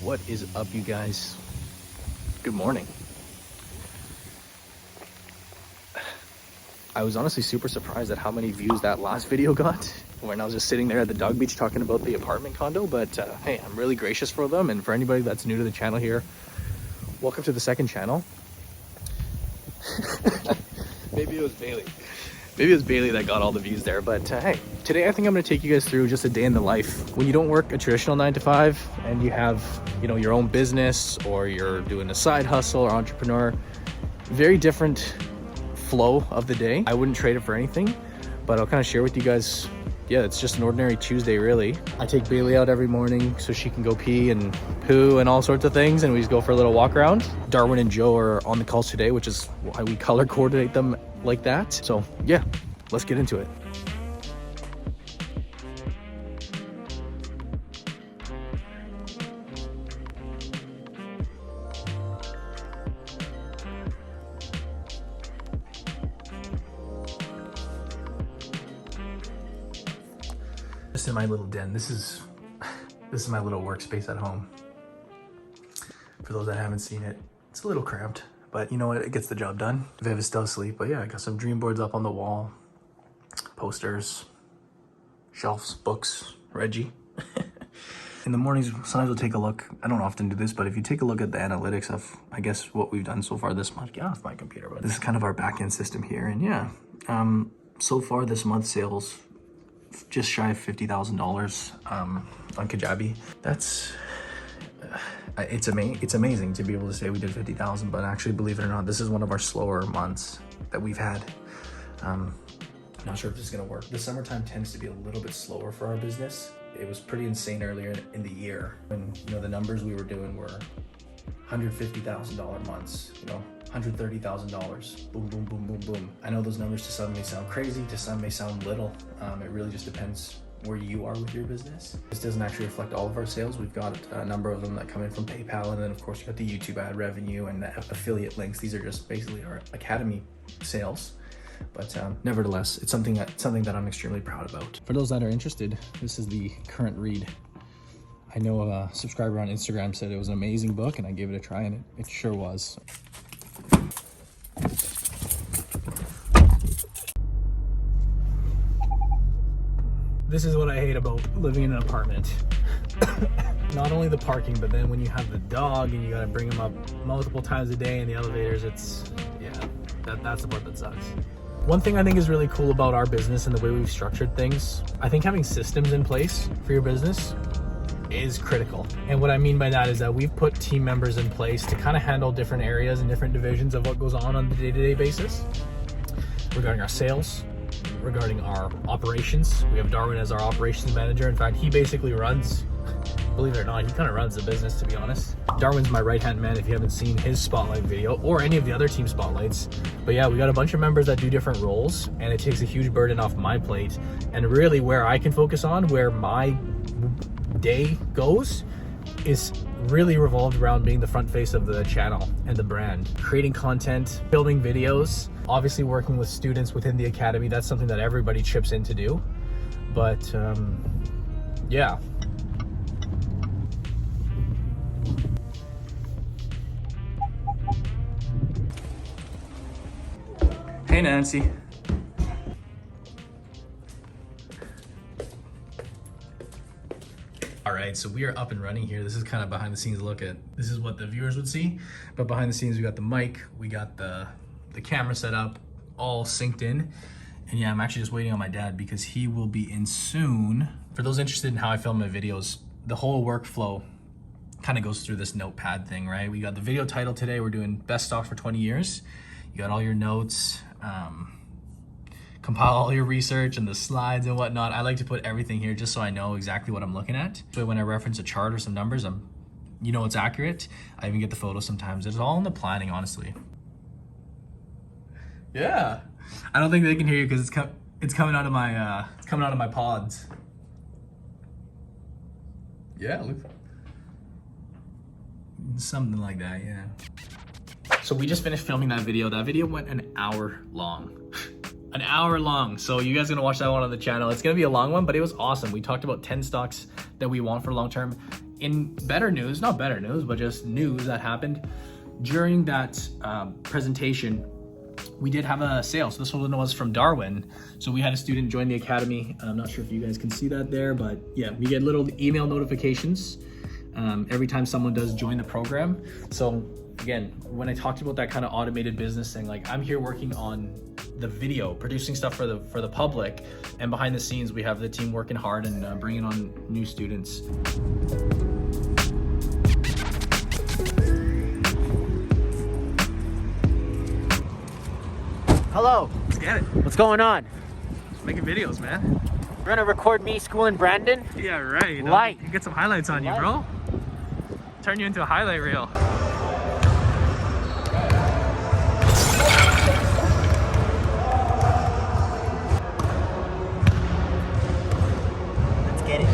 What is up, you guys? Good morning. I was honestly super surprised at how many views that last video got when I was just sitting there at the dog beach talking about the apartment condo, but hey, I'm really gracious for them. And for anybody that's new to the channel here, welcome to the second channel. Maybe it was Bailey. Maybe it was Bailey that got all the views there, but hey, today I think I'm gonna take you guys through just a day in the life. When you don't work a traditional 9 to 5 and you have, you know, your own business or you're doing a side hustle or entrepreneur, very different flow of the day. I wouldn't trade it for anything, but I'll kind of share with you guys. Yeah, it's just an ordinary Tuesday, really. I take Bailey out every morning so she can go pee and poo and all sorts of things, and we just go for a little walk around. Darwin and Joe are on the calls today, which is why we color coordinate them like that. So yeah, let's get into it. Just in my little den. This is my little workspace at home. For those that haven't seen it, it's a little cramped, but you know what? It gets the job done. Beavis still asleep, but yeah, I got some dream boards up on the wall, posters, shelves, books, Reggie. In the mornings, sometimes we'll take a look. I don't often do this, but if you take a look at the analytics of, I guess, what we've done so far this month, get off my computer, but this is kind of our back-end system here. And yeah, so far this month, sales just shy of $50,000 on Kajabi. That's it's amazing to be able to say we did 50,000, but actually, believe it or not, this is one of our slower months that we've had. I'm not sure if this is gonna work. The summertime tends to be a little bit slower for our business. It was pretty insane earlier in the year when, you know, the numbers we were doing were $150,000 months, you know, $130,000, boom, boom, boom, boom, boom. I know those numbers to some may sound crazy, to some may sound little. It really just depends where you are with your business. This doesn't actually reflect all of our sales. We've got a number of them that come in from PayPal, and then of course you got the YouTube ad revenue and the affiliate links. These are just basically our Academy sales. But nevertheless, it's something that I'm extremely proud about. For those that are interested, this is the current read. I know a subscriber on Instagram said it was an amazing book, and I gave it a try, and it sure was. This is what I hate about living in an apartment. Not only the parking, but then when you have the dog and you gotta bring him up multiple times a day in the elevators, that's the part that sucks. One thing I think is really cool about our business and the way we've structured things, I think having systems in place for your business is critical. And what I mean by that is that we've put team members in place to kind of handle different areas and different divisions of what goes on the day-to-day basis regarding our sales, regarding our operations. We have Darwin as our operations manager. In fact, he basically runs, believe it or not, he kind of runs the business, to be honest. Darwin's my right-hand man if you haven't seen his spotlight video or any of the other team spotlights. But yeah, we got a bunch of members that do different roles, and it takes a huge burden off my plate. And really where I can focus on, where my day goes, is really revolved around being the front face of the channel and the brand, creating content, filming videos, obviously working with students within the academy. That's something that everybody chips in to do. But yeah. Hey, Nancy. All right, so we are up and running here. This is kind of behind the scenes look at, this is what the viewers would see, but behind the scenes, we got the mic, we got the camera set up, all synced in. And yeah, I'm actually just waiting on my dad because he will be in soon. For those interested in how I film my videos, the whole workflow kind of goes through this notepad thing, right? We got the video title today, we're doing best stocks for 20 years. You got all your notes, compile all your research and the slides and whatnot. I like to put everything here just so I know exactly what I'm looking at. So when I reference a chart or some numbers, you know it's accurate. I even get the photos sometimes. It's all in the planning, honestly. Yeah, I don't think they can hear you because it's coming out of my pods. Yeah, look, something like that. Yeah. So we just finished filming that video. That video went an hour long. An hour long. So you guys are gonna watch that one on the channel. It's gonna be a long one, but it was awesome. We talked about 10 stocks that we want for long term. In better news, not better news, but just news that happened during that presentation, we did have a sale. So this one was from Darwin. So we had a student join the academy. I'm not sure if you guys can see that there, but yeah, we get little email notifications every time someone does join the program. So again, when I talked about that kind of automated business thing, like I'm here working on the video, producing stuff for the public, and behind the scenes we have the team working hard and bringing on new students. Hello. Let's get it. What's going on? Just making videos, man. You're gonna record me schooling Brandon? Yeah, right. You know, Light. you get some highlights on you, bro. Turn you into a highlight reel. Let's get it.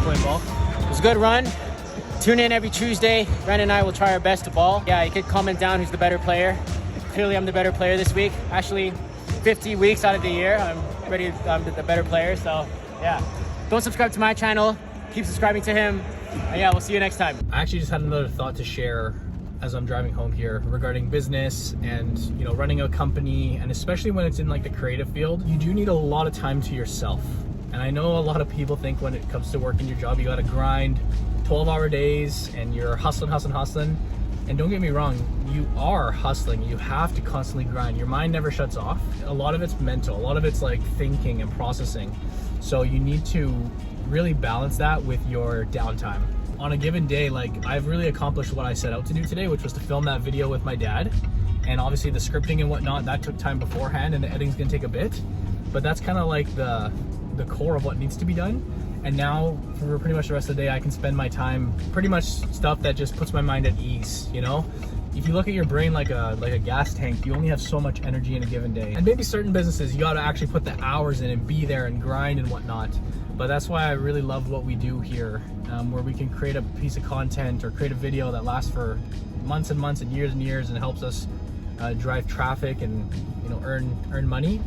Playing ball. It was a good run. Tune in every Tuesday. Brandon and I will try our best to ball. Yeah, you could comment down who's the better player. Clearly, I'm the better player this week. Actually, 50 weeks out of the year, I'm the better player. So, yeah. Don't subscribe to my channel. Keep subscribing to him. And yeah, we'll see you next time. I actually just had another thought to share as I'm driving home here regarding business and, you know, running a company, and especially when it's in like the creative field, you do need a lot of time to yourself. And I know a lot of people think when it comes to working your job, you gotta grind 12-hour days and you're hustling. And don't get me wrong, you are hustling. You have to constantly grind. Your mind never shuts off. A lot of it's mental. A lot of it's like thinking and processing. So you need to really balance that with your downtime. On a given day, like I've really accomplished what I set out to do today, which was to film that video with my dad. And obviously the scripting and whatnot, that took time beforehand, and the editing's gonna take a bit. But that's kind of like the core of what needs to be done. And now for pretty much the rest of the day, I can spend my time pretty much stuff that just puts my mind at ease, you know? If you look at your brain like a gas tank, you only have so much energy in a given day. And maybe certain businesses, you gotta actually put the hours in and be there and grind and whatnot. But that's why I really love what we do here, where we can create a piece of content or create a video that lasts for months and months and years and helps us drive traffic and, you know, earn money.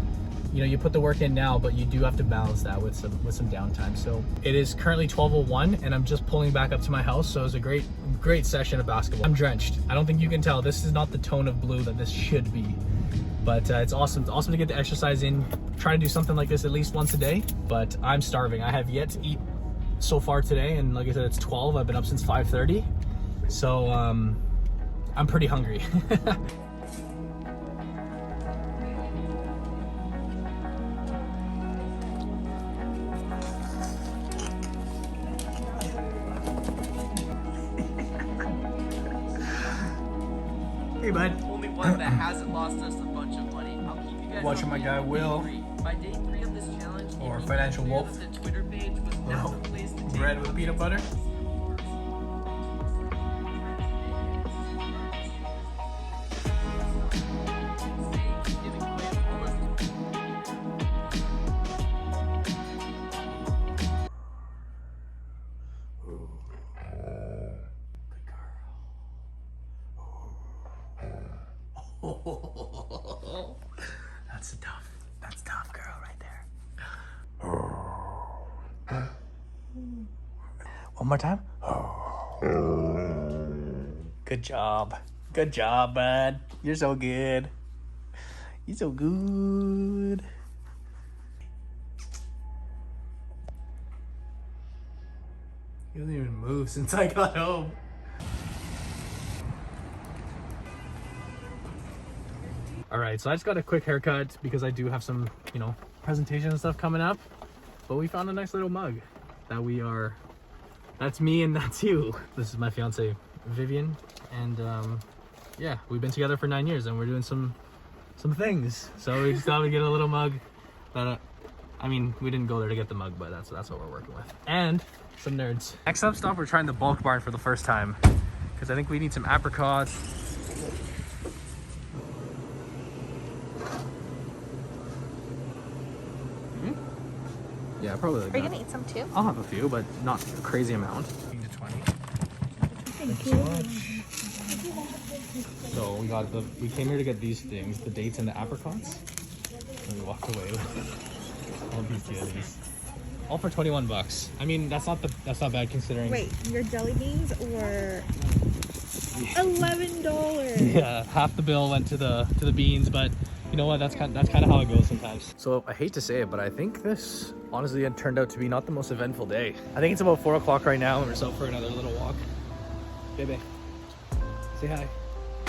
You know, you put the work in now, but you do have to balance that with some downtime. So it is currently 12:01 and I'm just pulling back up to my house. So it was a great session of basketball. I'm drenched. I don't think you can tell. This is not the tone of blue that this should be, but it's awesome. It's awesome to get the exercise in. Try to do something like this at least once a day, but I'm starving. I have yet to eat so far today. And like I said, it's 12. I've been up since 5:30. So I'm pretty hungry. Hey, bud. Only one that hasn't lost us a bunch of money. I'll keep you guys Watching my guy Will. By day 3 of this challenge, Or Financial Wolf. the Twitter page was now the place to take Bread with peanut butter. That's tough girl right there. One more time. Good job. Good job, bud. You're so good. You're so good. He doesn't even move since I got home. All right, so I just got a quick haircut because I do have some, you know, presentation and stuff coming up. But we found a nice little mug that that's me and that's you. This is my fiance, Vivian. And yeah, we've been together for 9 years and we're doing some things. So we just thought we'd get a little mug that, I mean, we didn't go there to get the mug, but that's what we're working with. And some nerds. Next up stop, we're trying the bulk barn for the first time because I think we need some apricots. Yeah, probably like Are you gonna eat some too? I'll have a few, but not a crazy amount. 15 to 20. Thank you so much. So we came here to get these things, the dates and the apricots. And we walked away with all these goodies. All for 21 bucks. I mean, that's not bad considering. Wait, your jelly beans were $11. Yeah, half the bill went to the beans, but you know what? That's kind of how it goes sometimes. So I hate to say it, but I think this honestly had turned out to be not the most eventful day. I think it's about 4 o'clock right now, and we're just out for another little walk. Baby, say hi.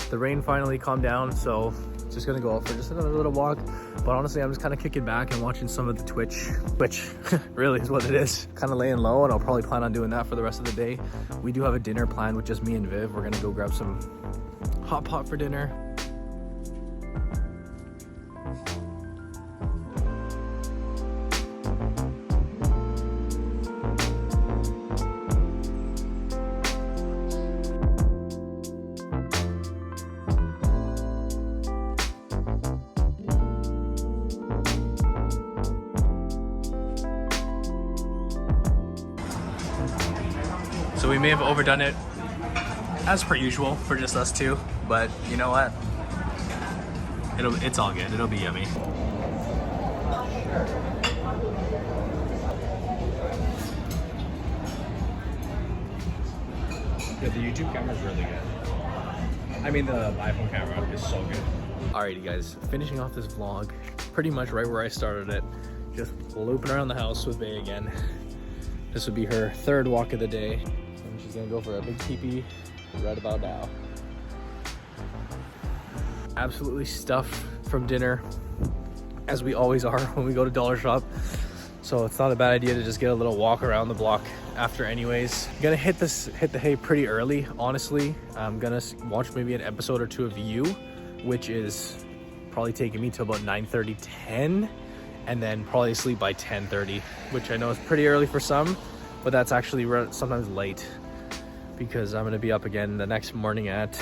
The rain finally calmed down, so just gonna go out for just another little walk. But honestly, I'm just kind of kicking back and watching some of the Twitch, which really is what it is. Kind of laying low, and I'll probably plan on doing that for the rest of the day. We do have a dinner planned with just me and Viv. We're gonna go grab some hot pot for dinner. So we may have overdone it, as per usual, for just us two, but you know what? It's all good. It'll be yummy. Yeah, the YouTube camera is really good. I mean, the iPhone camera is so good. Alrighty guys, finishing off this vlog, pretty much right where I started it, just looping around the house with Bae again. This would be her third walk of the day. And she's gonna go for a big pee-pee right about now. Absolutely stuffed from dinner, as we always are when we go to Dollar Shop. So it's not a bad idea to just get a little walk around the block after anyways. I'm gonna hit the hay pretty early, honestly. I'm gonna watch maybe an episode or two of You, which is probably taking me to about 9:30, 10, and then probably sleep by 10:30, which I know is pretty early for some, but that's actually sometimes late because I'm gonna be up again the next morning at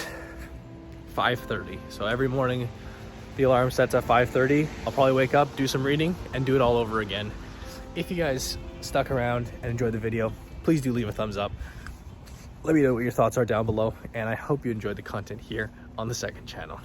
5:30. So every morning the alarm sets at 5:30. I'll probably wake up, do some reading, and do it all over again. If you guys stuck around and enjoyed the video, please do leave a thumbs up. Let me know what your thoughts are down below, and I hope you enjoyed the content here on the second channel.